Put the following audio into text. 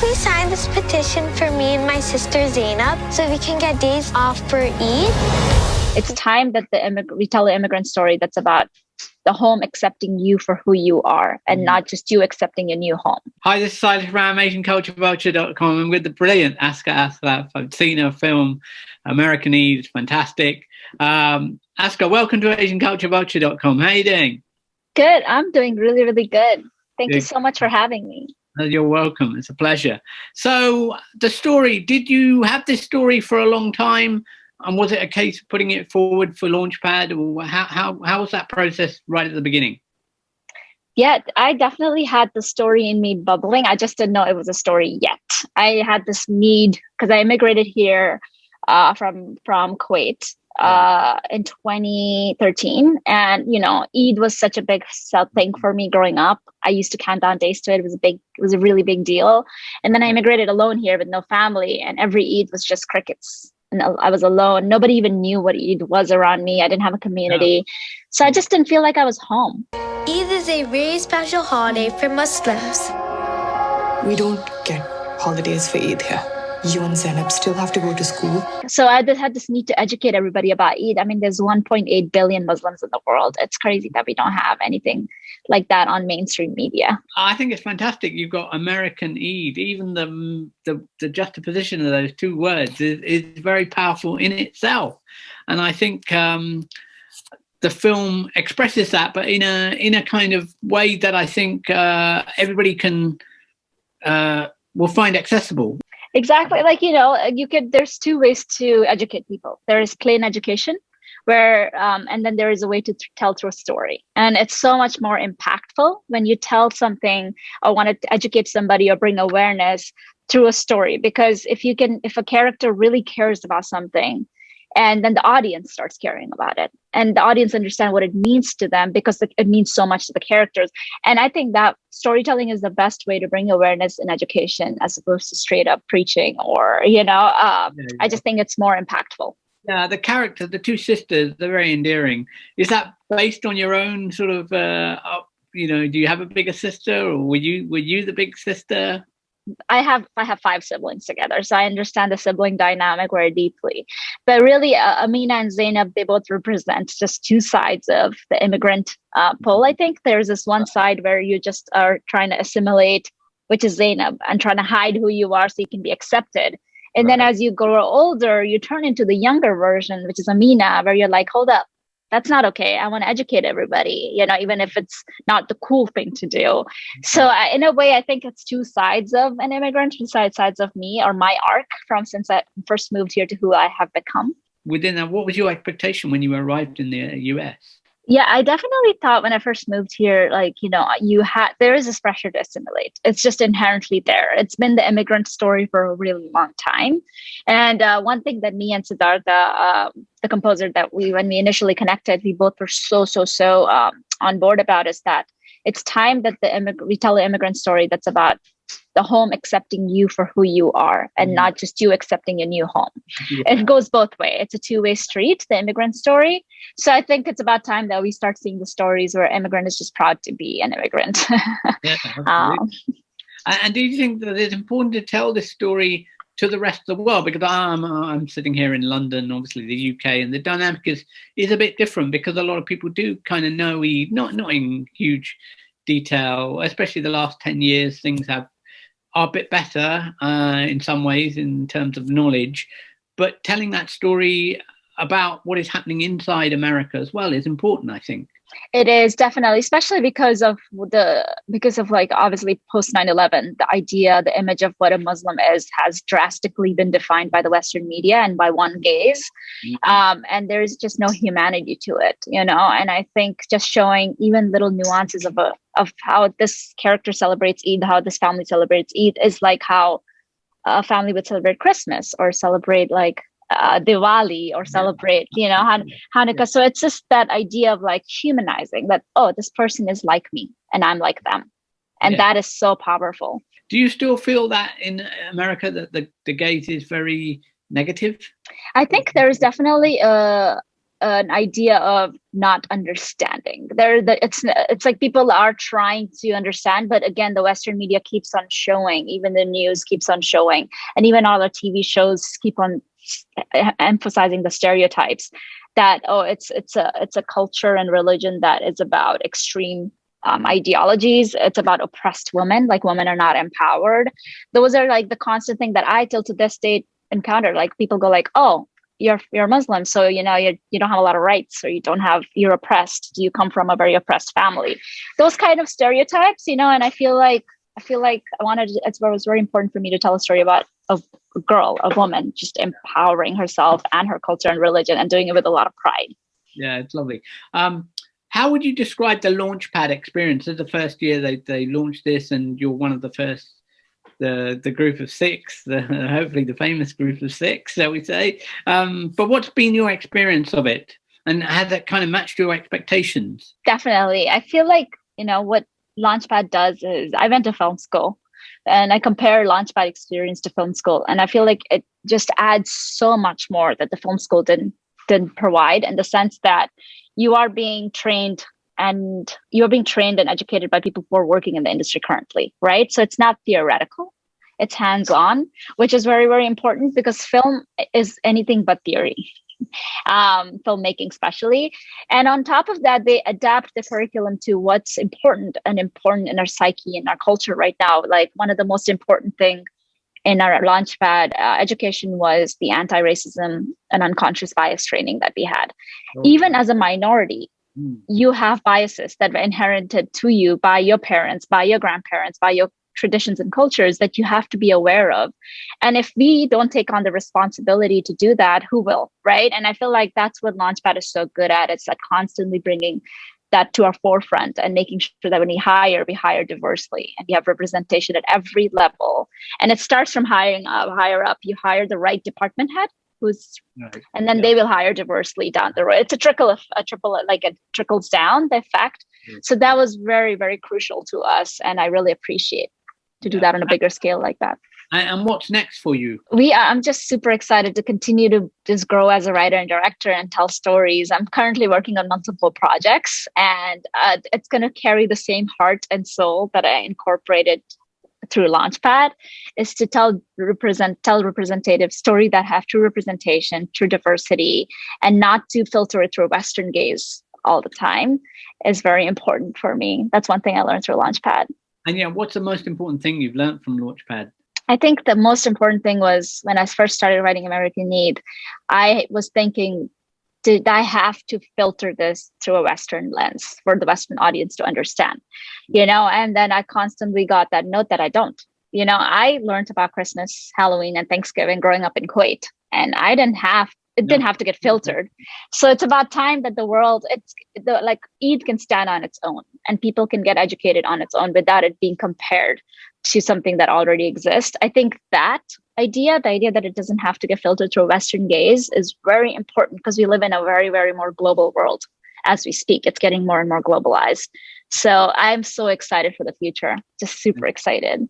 please sign this petition for me and my sister Zainab so we can get days off for Eid? It's time that we tell the immigrant story that's about the home accepting you for who you are and not just you accepting your new home. Hi, this is Silas from AsianCultureVulture.com. I'm with the brilliant Aqsa Altaf. I've seen her film American Eid. It's fantastic. Aqsa, welcome to AsianCultureVulture.com. How are you doing? Good. I'm doing really, really good. Thank you so much for having me. You're welcome. It's a pleasure. So the story, did you have this story for a long time? And was it a case of putting it forward for Launchpad? Or how was that process right at the beginning? Yeah, I definitely had the story in me bubbling. I just didn't know it was a story yet. I had this need because I immigrated here from Kuwait in 2013. And, you know, Eid was such a big thing for me growing up. I used to count down days to it. It was a really big deal. And then I immigrated alone here with no family. And every Eid was just crickets. And I was alone. Nobody even knew what Eid was around me. I didn't have a community. So I just didn't feel like I was home. Eid is a very special holiday for Muslims. We don't get holidays for Eid here. You and Zainab still have to go to school. So I had this need to educate everybody about Eid. I mean, there's 1.8 billion Muslims in the world. It's crazy that we don't have anything like that on mainstream media. I think it's fantastic. You've got American Eid. Even the juxtaposition of those two words is very powerful in itself. And I think the film expresses that, but in a kind of way that I think everybody will find accessible. Exactly. Like, you know, there's two ways to educate people. There is plain education where, and then there is a way to tell through a story. And it's so much more impactful when you tell something or want to educate somebody or bring awareness through a story. Because if a character really cares about something, and then the audience starts caring about it, and the audience understand what it means to them because it means so much to the characters. And I think that storytelling is the best way to bring awareness in education as opposed to straight up preaching or, I just think it's more impactful. Yeah, the character, the two sisters, they're very endearing. Is that based on your own sort of, do you have a bigger sister or were you the big sister? I have 5 siblings together, so I understand the sibling dynamic very deeply. But really, Amina and Zainab, they both represent just two sides of the immigrant pole. I think there's this one side where you just are trying to assimilate, which is Zainab, and trying to hide who you are so you can be accepted. And then as you grow older, you turn into the younger version, which is Amina, where you're like, hold up. That's not okay. I want to educate everybody, even if it's not the cool thing to do. So in a way, I think it's two sides of an immigrant, two sides of me or my arc from since I first moved here to who I have become. Within that, what was your expectation when you arrived in the US? Yeah, I definitely thought when I first moved here, there is this pressure to assimilate. It's just inherently there. It's been the immigrant story for a really long time. And one thing that me and Siddhartha, the composer when we initially connected, we both were so on board about is that it's time that we tell the immigrant story that's about the home accepting you for who you are and not just you accepting your new home. Yeah. It goes both ways. It's a two-way street, the immigrant story. So I think it's about time that we start seeing the stories where immigrant is just proud to be an immigrant. Yeah, and do you think that it's important to tell this story to the rest of the world? Because I'm sitting here in London, obviously the UK, and the dynamic is a bit different because a lot of people do kind of know Eid, not in huge detail, especially the last 10 years, things are a bit better in some ways in terms of knowledge, but telling that story about what is happening inside America as well is important, I think. It is definitely, especially because of obviously post 9/11, the image of what a Muslim is has drastically been defined by the Western media and by one gaze. Mm-hmm. And there's just no humanity to it, and I think just showing even little nuances of how this character celebrates Eid, how this family celebrates Eid is like how a family would celebrate Christmas or celebrate Diwali or celebrate, Hanukkah. So it's just that idea of humanizing that, this person is like me and I'm like them. And that is so powerful. Do you still feel that in America that the gaze is very negative? I think there is definitely an idea of not understanding. It's like people are trying to understand, but again, the Western media keeps on showing, even the news keeps on showing, and even all the TV shows keep on emphasizing the stereotypes that it's a culture and religion that is about extreme ideologies. It's about oppressed women, like women are not empowered. Those are like the constant thing that I till to this day encounter. Like people go like, oh, you're Muslim, so you don't have a lot of rights, or you're oppressed. Do you come from a very oppressed family? Those kind of stereotypes, and I feel like it was very important for me to tell a story about a girl, a woman, just empowering herself and her culture and religion, and doing it with a lot of pride. Yeah, it's lovely. How would you describe the Launchpad experience? As the first year they launched this, and you're one of the first, the group of six, hopefully the famous group of six, shall we say? But what's been your experience of it, and has that kind of matched your expectations? Definitely. I feel like, what Launchpad does is, I went to film school, and I compare Launchpad experience to film school, and I feel like it just adds so much more that the film school didn't provide, in the sense that you are being trained and educated by people who are working in the industry currently, right? So it's not theoretical, it's hands-on, which is very, very important, because film is anything but theory, filmmaking especially. And on top of that, they adapt the curriculum to what's important in our psyche, in our culture right now. Like, one of the most important thing in our Launchpad education was the Antiracism and unconscious bias training that we had. Even as a minority, you have biases that were inherited to you by your parents, by your grandparents, by your traditions and cultures that you have to be aware of. And if we don't take on the responsibility to do that, who will, right? And I feel like that's what Launchpad is so good at. It's like constantly bringing that to our forefront and making sure that when we hire diversely, and we have representation at every level. And it starts from higher up. You hire the right department head, and then they will hire diversely down the road. It's it trickles down, the effect. So that was very, very crucial to us, and I really appreciate to do that on a bigger scale like that. And what's next for you? I'm just super excited to continue to just grow as a writer and director and tell stories. I'm currently working on multiple projects, and it's going to carry the same heart and soul that I incorporated through Launchpad, is to tell representative story that have true representation, true diversity, and not to filter it through a Western gaze all the time is very important for me. That's one thing I learned through Launchpad. And what's the most important thing you've learned from Launchpad? I think the most important thing was when I first started writing American Need, I was thinking, did I have to filter this through a Western lens for the Western audience to understand? And then I constantly got that note that I don't. I learned about Christmas, Halloween, and Thanksgiving growing up in Kuwait, and it didn't have to get filtered. So it's about time that the world, Eid can stand on its own, and people can get educated on its own without it being compared to something that already exists. I think that the idea that it doesn't have to get filtered through a Western gaze, is very important, because we live in a very, very more global world as we speak. It's getting more and more globalized. So I'm so excited for the future, just super excited.